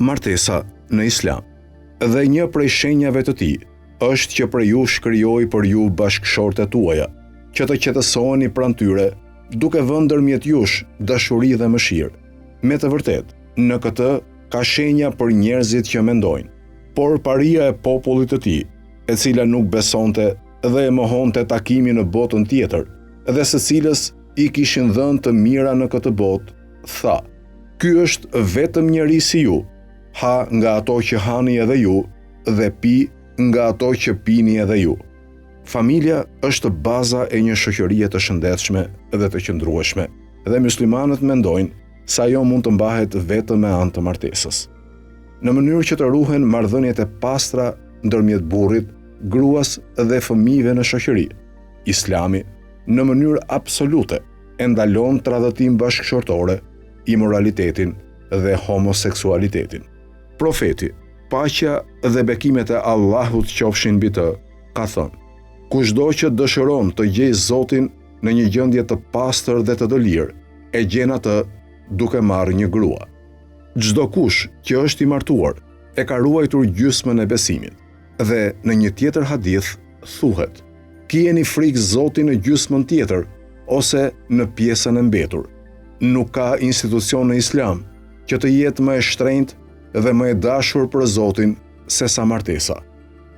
Martesa në Islam. Dhe një prej shenjave të tij është që për ju shkrijoi për ju bashkëshortet tuaja, që të qetësoheni pranë tyre, duke vënë ndërmjet jush dashuri dhe mëshirë. Me të vërtetë, në këtë ka shenja për njerëzit që mendojnë, por paria e popullit të tij, e cila nuk besonte dhe e mohonte takimin në botën tjetër, dhe së cilës i kishin dhënë të mira në këtë botë, tha: "Ky është vetëm njeri si ju, ha nga ato që hani edhe ju, dhe pi nga ato që pini edhe ju." Familja është baza e një shoqërie të shëndetshme dhe të qëndrueshme, dhe muslimanët mendojnë se ajo mund të mbahet vetëm me anë të martesës. Në mënyrë që të ruhen marrëdhëniet e pastra ndërmjet burrit, gruas dhe fëmijëve në shoqëri, Islami, në mënyrë absolute, e ndalon tradhtim bashkëshortore, imoralitetin dhe homoseksualitetin. Profeti, paqja dhe bekimet e Allahut qofshin mbi të, ka thënë: "Kushdo që dëshiron të gjejë Zotin në një gjendje të pastër dhe të lirë, e gjen atë duke marrë një grua. Çdo kush që është i martuar e ka ruajtur gjysmën e besimit." Dhe në një tjetër hadith thuhet: "Kijeni frikë Zotin në gjysmën tjetër ose në pjesën e mbetur." Nuk ka institucion në Islam që të jetë më e shtrenjtë dhe më e dashur për Zotin se sa martesa.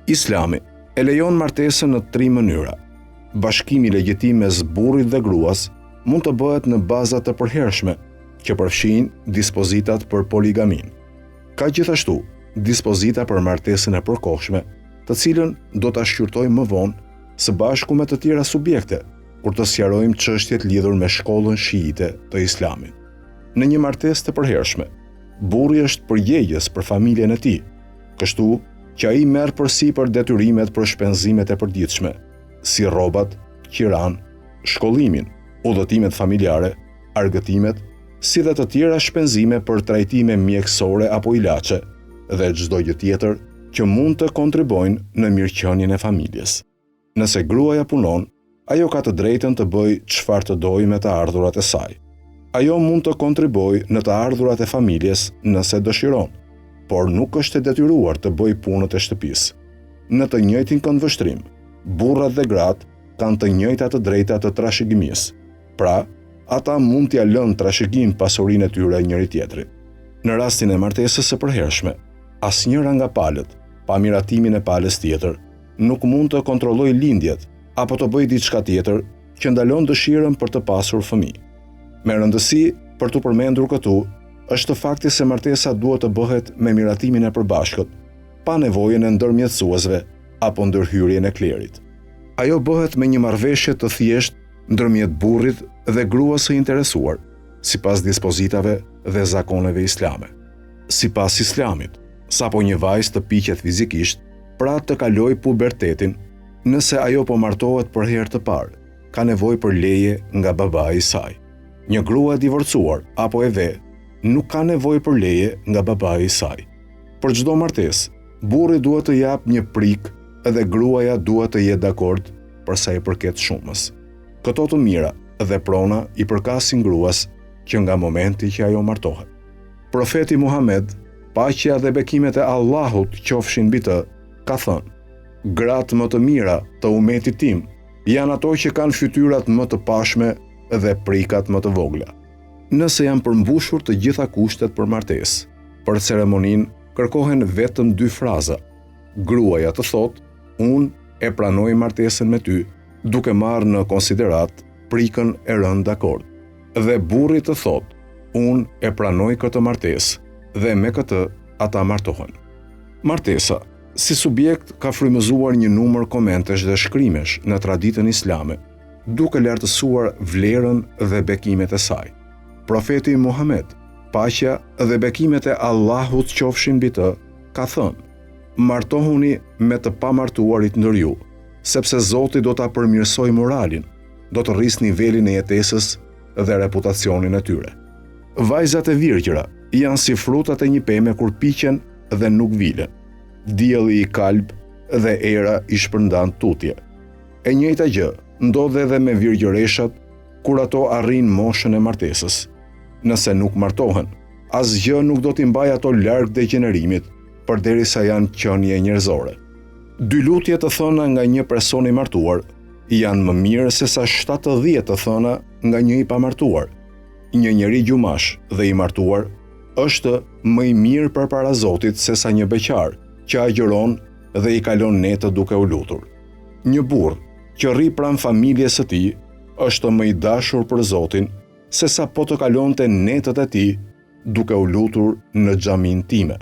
Islami e lejon martesën në 3 mënyra. Bashkimi legjitim mes burrit dhe gruas mund të bëhet në baza të përhershme, që përfshin dispozitat për poligamin. Ka gjithashtu dispozita për martesën e përkohshme, të cilën do ta shqyrtojmë më vonë së bashku me të tjera subjekte, kur të sqarojmë çështjet lidhur me shkollën shiite të Islamit. Në një martesë të përhershme, burri është përgjegjës për familjen e tij, kështu që ai merr përsipër detyrimet për shpenzimet e përditshme, si rrobat, qiran, shkollimin, udhëtimet familjare, argëtimet, si dhe të tjera shpenzime për trajtime mjekësore apo ilaçe, dhe çdo gjë tjetër që mund të kontribojnë në mirëqenien e familjes. Nëse gruaja punon, ajo ka të drejtën të bëjë çfarë të dojë me të ardhurat e saj. Ajo mund të kontribojë në të ardhurat e familjes nëse dëshiron, por nuk është e detyruar të bëjë punët e shtëpisë. Në të njëjtin këndvështrim, burrat dhe gratë kanë të njëjta të drejta të trashëgimisë. Pra, ata mund t'ia lënë trashëgim pasurinë e tyre njëri tjetrit. Në rastin e martesës së përhershme, asnjëra nga palët, pa miratimin e palës tjetër, nuk mund të kontrollojë lindjet apo të bëjë diçka tjetër që ndalon dëshirën për të pasur fëmijë. Me rëndësi për të përmendur këtu është fakti se martesa duhet të bëhet me miratimin e përbashkët, pa nevojën e ndërmjetësuesve apo ndërhyrjen e klerit. Ajo bëhet me një marrëveshje të thjeshtë ndërmjet burrit dhe gruas së interesuar, sipas dispozitave dhe zakoneve islame. Sipas Islamit, sapo një vajzë të piqet fizikisht, pra të kaloj pubertetin, nëse ajo po martohet për herë të parë, ka nevojë për leje nga babai i saj. Një grua e divorcuar apo e ve nuk ka nevojë për leje nga babai i saj. Për çdo martesë, burri duhet të jap një prik dhe gruaja duhet të jetë dakord për sa i përket shumës. Këto të mira dhe prona i përkasin gruas që nga momenti që ajo martohet. Profeti Muhammed, paqja dhe bekimet e Allahut qofshin mbi të, ka thënë: "Gratë më të mira të umetit tim janë ato që kanë fytyrat më të pashme dhe prikat më të vogla." Nëse janë përmbushur të gjitha kushtet për martesë, për ceremoninë kërkohen vetëm 2 fraza. Gruaja të thotë: "Unë e pranoj martesën me ty", duke marrë në konsiderat prikën e rënë dakord. Dhe burri të thotë: "Unë e pranoj këtë martesë", dhe me këtë ata martohen. Martesa, si subjekt, ka frymëzuar një numër komentesh dhe shkrimesh në traditën islame, duke lartësuar vlerën dhe bekimet e saj. Profeti Muhammed, paqja dhe bekimet e Allahut qofshin mbi të, ka thënë: "Martohuni me të pamartuarit ndër ju, sepse Zoti do ta përmirësojë moralin, do të rrisë nivelin e jetesës dhe reputacionin e tyre." Vajzat e virgjëra janë si frutat e një peme kur piqen dhe nuk vilen. Dielli i kalb dhe era i shpërndan tutje. E njëjta gjë ndodh edhe me virgjëreshat kur ato arrin moshën e martesës. Nëse nuk martohen, asgjë nuk do t'i mbaj ato larg degenerimit, përderisa janë qenie njerëzore. 2 lutje të thëna nga një person i martuar janë më mirë se sa 70 të thëna nga një i pamartuar. Një njeri gjumash dhe i martuar është më i mirë përpara Zotit se sa një beqar që agjëron dhe i kalon netët duke u lutur. Një burr që rri pranë familjes së tij është më i dashur për Zotin se sa po të kalonte netët e tij duke u lutur në xhamin time.